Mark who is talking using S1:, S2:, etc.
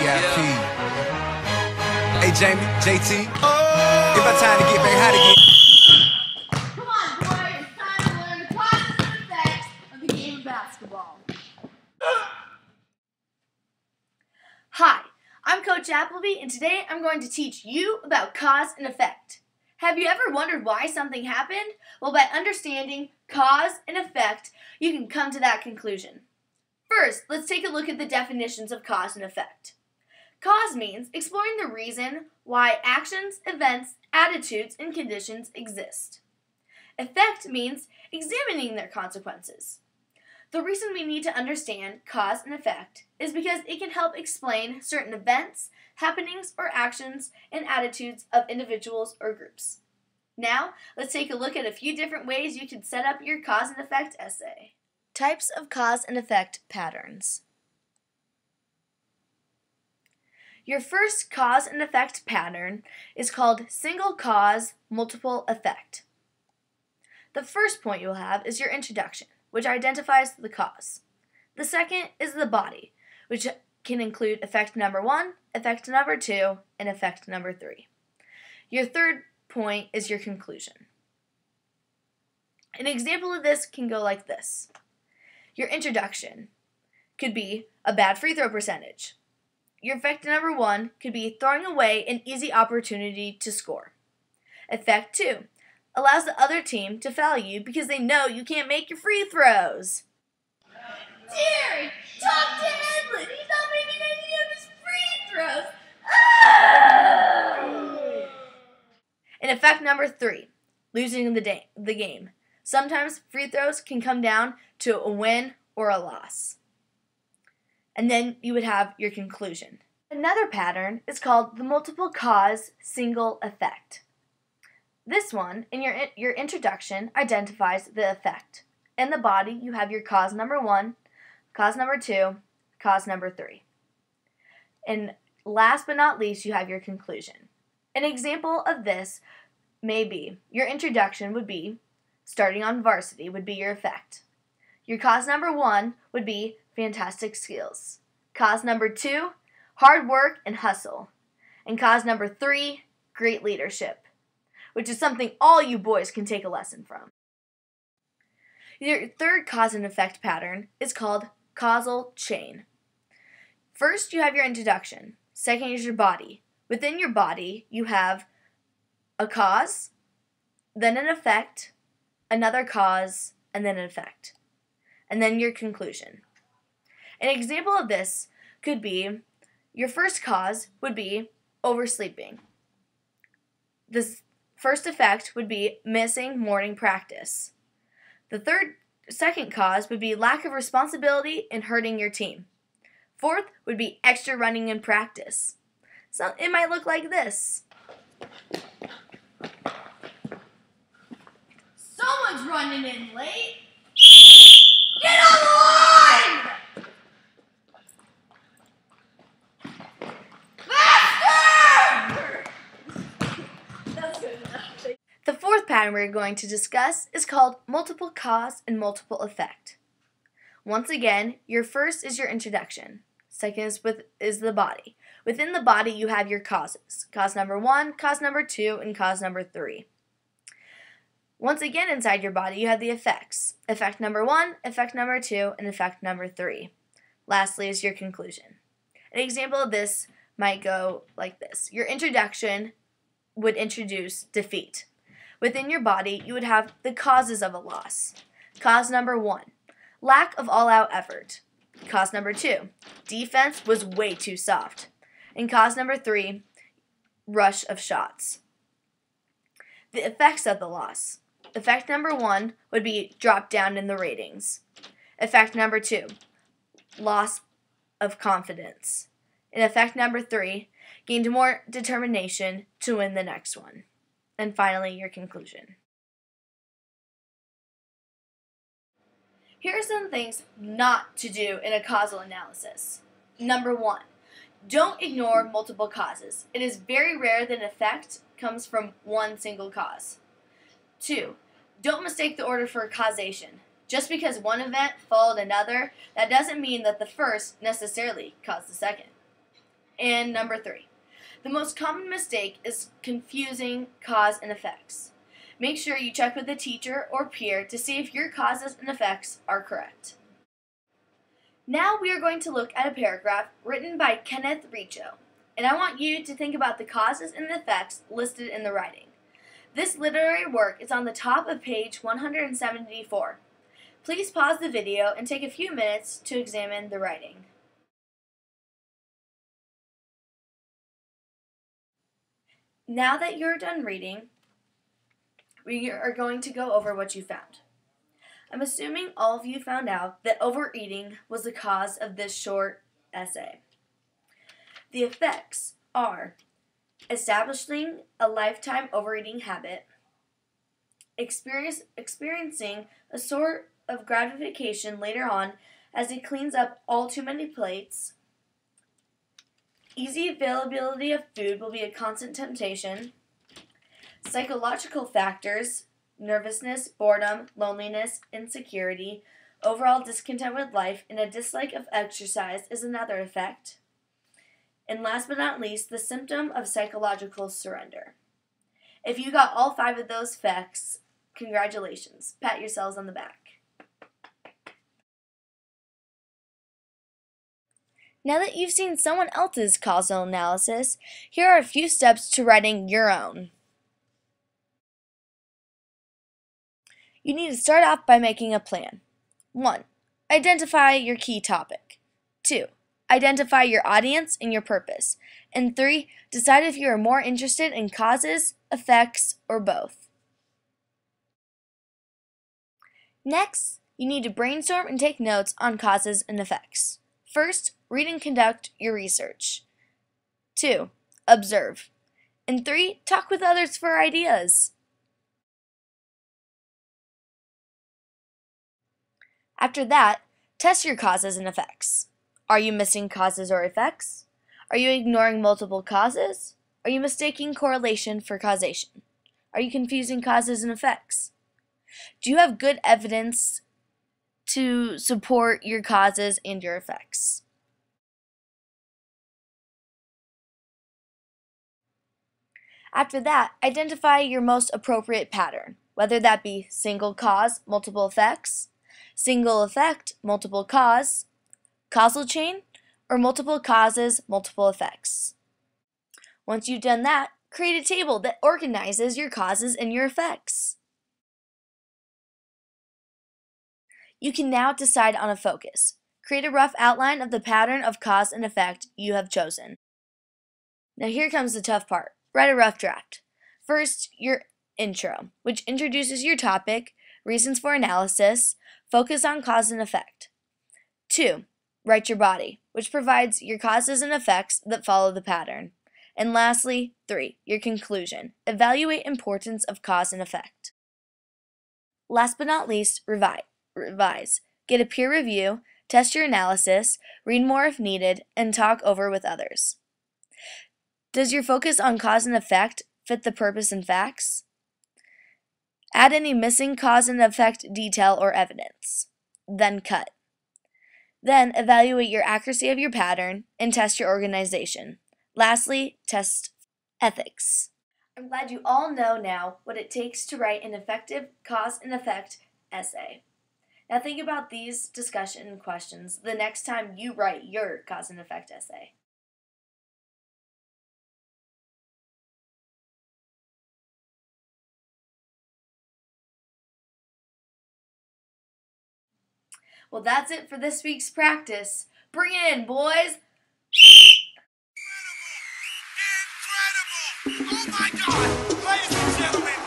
S1: VIP. Hey Jamie, JT, it's about time to get back hot again.
S2: Come on, boy, it's time to learn the causes and effects of the game of basketball. Hi, I'm Coach Appleby, and today I'm going to teach you about cause and effect. Have you ever wondered why something happened? Well, by understanding cause and effect, you can come to that conclusion. First, let's take a look at the definitions of cause and effect. Cause means exploring the reason why actions, events, attitudes, and conditions exist. Effect means examining their consequences. The reason we need to understand cause and effect is because it can help explain certain events, happenings, or actions and attitudes of individuals or groups. Now, let's take a look at a few different ways you can set up your cause and effect essay. Types of cause and effect patterns. Your first cause and effect pattern is called single cause, multiple effect. The first point you'll have is your introduction, which identifies the cause. The second is the body, which can include effect number 1, effect number 2, and effect number 3. Your third point is your conclusion. An example of this can go like this. Your introduction could be a bad free throw percentage. Your effect number 1 could be throwing away an easy opportunity to score. Effect 2 allows the other team to foul you because they know you can't make your free throws. Jerry, talk to Edlin. He's not making any of his free throws. Ah! And effect number 3, losing the game. Sometimes free throws can come down to a win or a loss. And then you would have your conclusion. Another pattern is called the multiple cause, single effect. This one, in your introduction, identifies the effect. In the body, you have your cause number 1, cause number 2, cause number 3. And last but not least, you have your conclusion. An example of this may be, your introduction would be, starting on varsity would be your effect. Your cause number 1 would be fantastic skills. Cause number 2, hard work and hustle. And cause number 3, great leadership, which is something all you boys can take a lesson from. Your third cause and effect pattern is called causal chain. First, you have your introduction. Second is your body. Within your body, you have a cause, then an effect, another cause, and then an effect. And then your conclusion. An example of this could be, your first cause would be oversleeping. The first effect would be missing morning practice. The second cause would be lack of responsibility and hurting your team. Fourth would be extra running in practice. So it might look like this. Someone's running in late. Get on the line! Faster! That's good enough. The fourth pattern we're going to discuss is called multiple cause and multiple effect. Once again, your first is your introduction. Second is the body. Within the body, you have your causes. Cause number 1, cause number 2, and cause number 3. Once again, inside your body, you have the effects. Effect number 1, effect number 2, and effect number 3. Lastly is your conclusion. An example of this might go like this. Your introduction would introduce defeat. Within your body, you would have the causes of a loss. Cause number 1, lack of all-out effort. Cause number 2, defense was way too soft. And cause number 3, rush of shots. The effects of the loss. Effect number 1 would be drop down in the ratings. Effect number 2, loss of confidence. And effect number 3, gained more determination to win the next one. And finally, your conclusion. Here are some things not to do in a causal analysis. Number 1, don't ignore multiple causes. It is very rare that an effect comes from one single cause. 2, don't mistake the order for causation. Just because one event followed another, that doesn't mean that the first necessarily caused the second. And number 3. The most common mistake is confusing cause and effects. Make sure you check with a teacher or peer to see if your causes and effects are correct. Now we are going to look at a paragraph written by Kenneth Richo, and I want you to think about the causes and effects listed in the writing. This literary work is on the top of page 174. Please pause the video and take a few minutes to examine the writing. Now that you're done reading, we are going to go over what you found. I'm assuming all of you found out that overeating was the cause of this short essay. The effects are establishing a lifetime overeating habit, experiencing a sort of gratification later on as he cleans up all too many plates, easy availability of food will be a constant temptation, psychological factors, nervousness, boredom, loneliness, insecurity, overall discontent with life, and a dislike of exercise is another effect. And last but not least, the symptom of psychological surrender. If you got all 5 of those effects, congratulations. Pat yourselves on the back. Now that you've seen someone else's causal analysis, here are a few steps to writing your own. You need to start off by making a plan. 1. Identify your key topic. 2. Identify your audience and your purpose. And 3. Decide if you are more interested in causes, effects, or both. Next, you need to brainstorm and take notes on causes and effects. First, read and conduct your research. 2. Observe. And 3. Talk with others for ideas. After that, test your causes and effects. Are you missing causes or effects? Are you ignoring multiple causes? Are you mistaking correlation for causation? Are you confusing causes and effects? Do you have good evidence to support your causes and your effects? After that, identify your most appropriate pattern, whether that be single cause, multiple effects, single effect, multiple cause, causal chain, or multiple causes, multiple effects. Once you've done that, create a table that organizes your causes and your effects. You can now decide on a focus. Create a rough outline of the pattern of cause and effect you have chosen. Now here comes the tough part. Write a rough draft. First, your intro, which introduces your topic, reasons for analysis, focus on cause and effect. 2. Write your body, which provides your causes and effects that follow the pattern. And lastly, 3. Your conclusion. Evaluate importance of cause and effect. Last but not least, revise. Get a peer review, test your analysis, read more if needed, and talk over with others. Does your focus on cause and effect fit the purpose and facts? Add any missing cause and effect detail or evidence. Then cut. Then evaluate your accuracy of your pattern and test your organization. Lastly, test ethics. I'm glad you all know now what it takes to write an effective cause and effect essay. Now think about these discussion questions the next time you write your cause and effect essay. Well, that's it for this week's practice. Bring it in, boys!
S1: Incredible! Oh my God! Ladies and gentlemen,